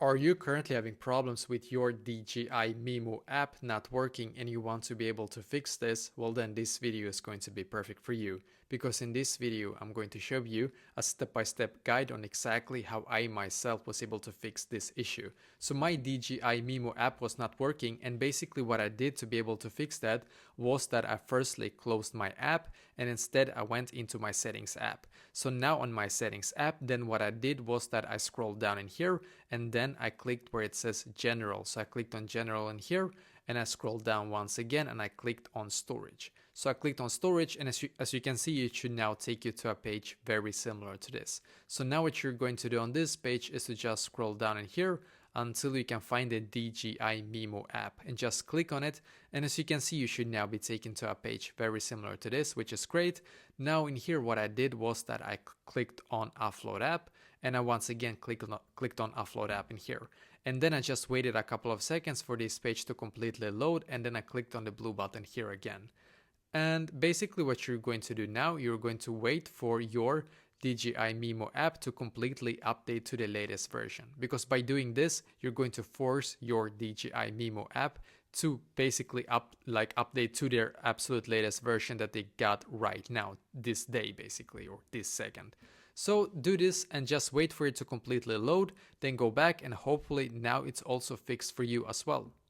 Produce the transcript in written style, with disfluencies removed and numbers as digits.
Are you currently having problems with your DJI Mimo app not working and you want to be able to fix this? Well, then this video is going to be perfect for you, because in this video I'm going to show you a step-by-step guide on exactly how I myself was able to fix this issue. So my DJI Mimo app was not working, and basically what I did to be able to fix that was that I firstly closed my app and instead I went into my settings app. So now on my settings app, then what I did was that I scrolled down in here and then I clicked where it says general. So I clicked on general in here and I scrolled down once again and I clicked on storage. So I clicked on storage, and as you can see, it should now take you to a page very similar to this. So now what you're going to do on this page is to just scroll down in here until you can find the DJI Mimo app and just click on it. And as you can see, you should now be taken to a page very similar to this, which is great. Now in here, what I did was that I clicked on offload app and I once again clicked on offload app in here. And then I just waited a couple of seconds for this page to completely load, and then I clicked on the blue button here again. And basically what you're going to do now, you're going to wait for your DJI Mimo app to completely update to the latest version, because by doing this you're going to force your DJI Mimo app to basically update to their absolute latest version that they got right now, this day basically, or this second. So do this and just wait for it to completely load, then go back and hopefully now it's also fixed for you as well.